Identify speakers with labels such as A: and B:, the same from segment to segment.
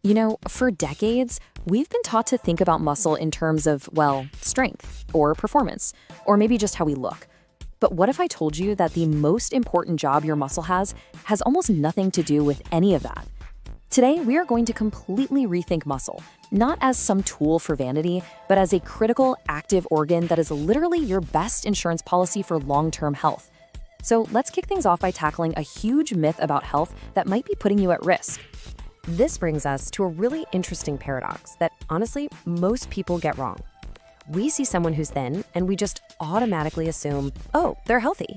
A: You know, for decades, we've been taught to think about muscle in terms of, well, strength or performance, or maybe just how we look. But what if I told you that the most important job your muscle has almost nothing to do with any of that? Today, we are going to completely rethink muscle, not as some tool for vanity, but as a critical, active organ that is literally your best insurance policy for long-term health. So let's kick things off by tackling a huge myth about health that might be putting you at risk.
B: This brings us to a really interesting paradox that, honestly, most people get wrong. We see someone who's thin and we just automatically assume, oh, they're healthy.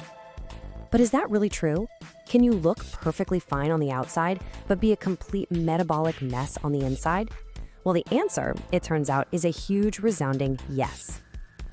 B: But is that really true? Can you look perfectly fine on the outside, but be a complete metabolic mess on the inside? Well, the answer, it turns out, is a huge resounding yes.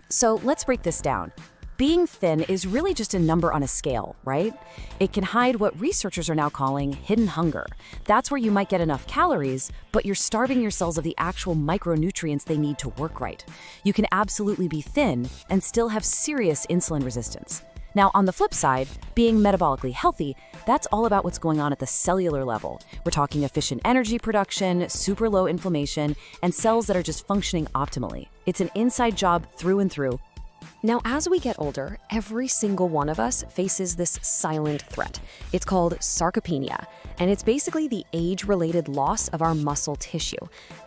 A: So let's break this down. Being thin is really just a number on a scale, right? It can hide what researchers are now calling hidden hunger. That's where you might get enough calories, but you're starving your cells of the actual micronutrients they need to work right. You can absolutely be thin and still have serious insulin resistance. Now, on the flip side, being metabolically healthy, that's all about what's going on at the cellular level. We're talking efficient energy production, super low inflammation, and cells that are just functioning optimally. It's an inside job through and through.
B: Now, as we get older, every single one of us faces this silent threat. It's called sarcopenia, and it's basically the age-related loss of our muscle tissue.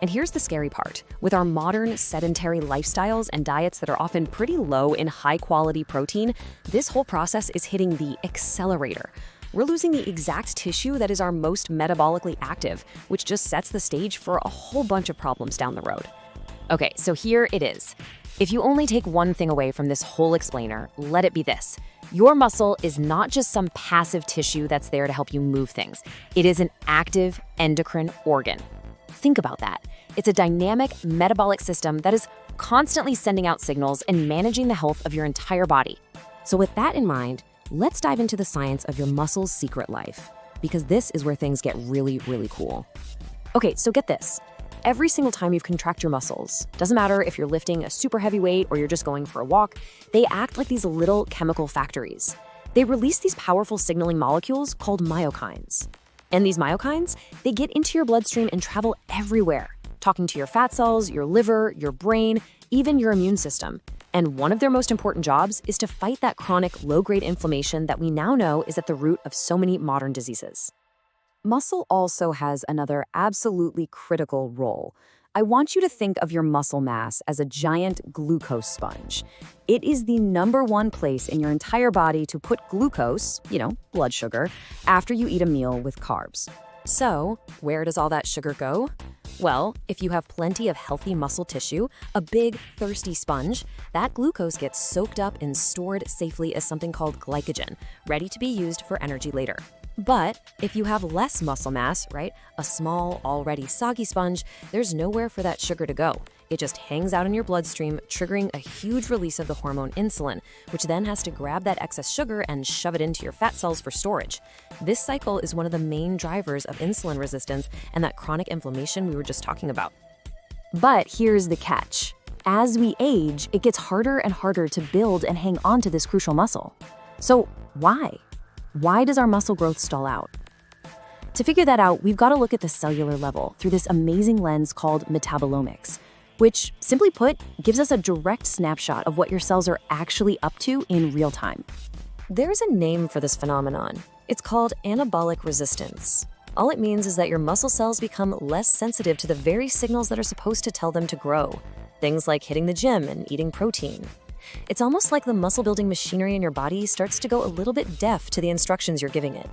B: And here's the scary part. With our modern sedentary lifestyles and diets that are often pretty low in high-quality protein, this whole process is hitting the accelerator. We're losing the exact tissue that is our most metabolically active, which just sets the stage for a whole bunch of problems down the road.
A: Okay, so here it is. If you only take one thing away from this whole explainer, let it be this. Your muscle is not just some passive tissue that's there to help you move things. It is an active endocrine organ. Think about that. It's a dynamic metabolic system that is constantly sending out signals and managing the health of your entire body.
B: So with that in mind, let's dive into the science of your muscle's secret life, because this is where things get really, really cool.
A: Okay, so get this. Every single time you contract your muscles, doesn't matter if you're lifting a super heavy weight or you're just going for a walk, they act like these little chemical factories. They release these powerful signaling molecules called myokines. And these myokines, they get into your bloodstream and travel everywhere, talking to your fat cells, your liver, your brain, even your immune system. And one of their most important jobs is to fight that chronic low-grade inflammation that we now know is at the root of so many modern diseases. Muscle also has another absolutely critical role. I want you to think of your muscle mass as a giant glucose sponge. It is the #1 place in your entire body to put glucose, blood sugar, after you eat a meal with carbs. So, where does all that sugar go? Well, if you have plenty of healthy muscle tissue, a big, thirsty sponge, that glucose gets soaked up and stored safely as something called glycogen, ready to be used for energy later. But if you have less muscle mass, right, a small, already soggy sponge, there's nowhere for that sugar to go. It just hangs out in your bloodstream, triggering a huge release of the hormone insulin, which then has to grab that excess sugar and shove it into your fat cells for storage. This cycle is one of the main drivers of insulin resistance and that chronic inflammation we were just talking about. But here's the catch. As we age, it gets harder and harder to build and hang on to this crucial muscle. So why? Why does our muscle growth stall out? To figure that out, we've got to look at the cellular level through this amazing lens called metabolomics, which, simply put, gives us a direct snapshot of what your cells are actually up to in real time.
B: There's a name for this phenomenon. It's called anabolic resistance. All it means is that your muscle cells become less sensitive to the very signals that are supposed to tell them to grow, things like hitting the gym and eating protein. It's almost like the muscle-building machinery in your body starts to go a little bit deaf to the instructions you're giving it.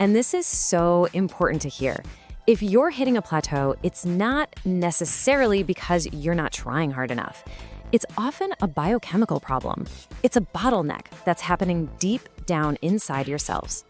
A: And this is so important to hear. If you're hitting a plateau, it's not necessarily because you're not trying hard enough. It's often a biochemical problem. It's a bottleneck that's happening deep down inside your cells.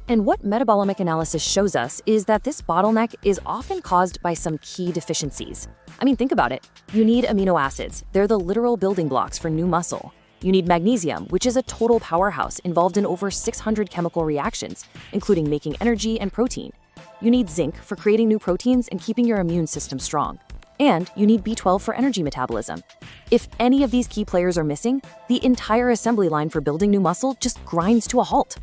A: And what metabolomic analysis shows us is that this bottleneck is often caused by some key deficiencies. I mean, think about it. You need amino acids. They're the literal building blocks for new muscle. You need magnesium, which is a total powerhouse involved in over 600 chemical reactions, including making energy and protein. You need zinc for creating new proteins and keeping your immune system strong. And you need B12 for energy metabolism. If any of these key players are missing, the entire assembly line for building new muscle just grinds to a halt.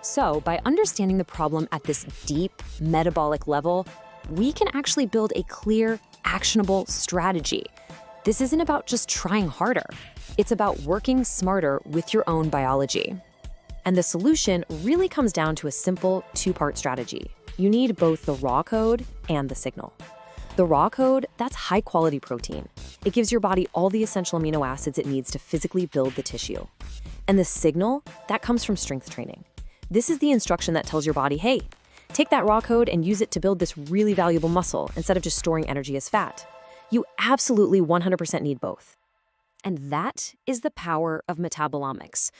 A: So, by understanding the problem at this deep metabolic level,
B: we can actually build a clear, actionable strategy. This isn't about just trying harder. It's about working smarter with your own biology. And the solution really comes down to a simple two-part strategy. You need both the raw code and the signal. The raw code, that's high-quality protein. It gives your body all the essential amino acids it needs to physically build the tissue. And the signal, that comes from strength training. This is the instruction that tells your body, hey, take that raw code and use it to build this really valuable muscle instead of just storing energy as fat. You absolutely 100% need both. And that is the power of metabolomics.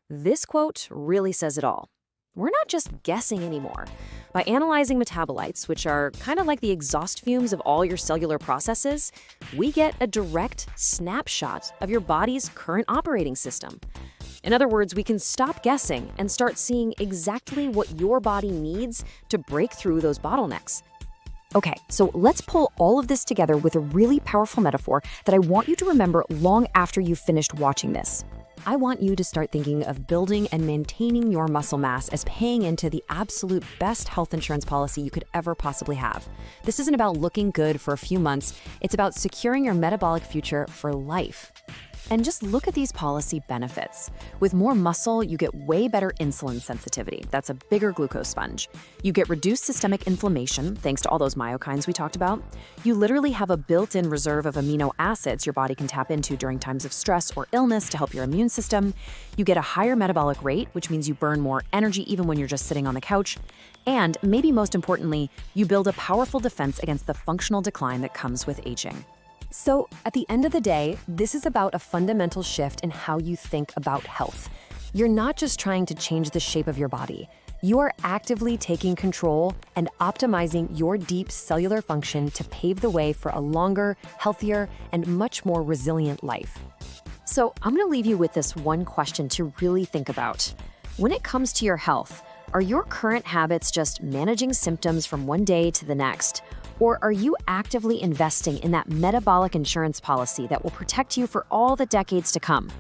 B: This quote really says it all. We're not just guessing anymore. By analyzing metabolites, which are kind of like the exhaust fumes of all your cellular processes, we get a direct snapshot of your body's current operating system. In other words, we can stop guessing and start seeing exactly what your body needs to break through those bottlenecks. Okay, so let's pull all of this together with a really powerful metaphor that I want you to remember long after you've finished watching this. I want you to start thinking of building and maintaining your muscle mass as paying into the absolute best health insurance policy you could ever possibly have. This isn't about looking good for a few months, it's about securing your metabolic future for life. And just look at these policy benefits. With more muscle, you get way better insulin sensitivity. That's a bigger glucose sponge. You get reduced systemic inflammation, thanks to all those myokines we talked about. You literally have a built-in reserve of amino acids your body can tap into during times of stress or illness to help your immune system. You get a higher metabolic rate, which means you burn more energy even when you're just sitting on the couch. And maybe most importantly, you build a powerful defense against the functional decline that comes with aging. So, at the end of the day, this is about a fundamental shift in how you think about health. You're not just trying to change the shape of your body. You are actively taking control and optimizing your deep cellular function to pave the way for a longer, healthier, and much more resilient life. So, I'm going to leave you with this one question to really think about. When it comes to your health, are your current habits just managing symptoms from one day to the next? Or are you actively investing in that metabolic insurance policy that will protect you for all the decades to come?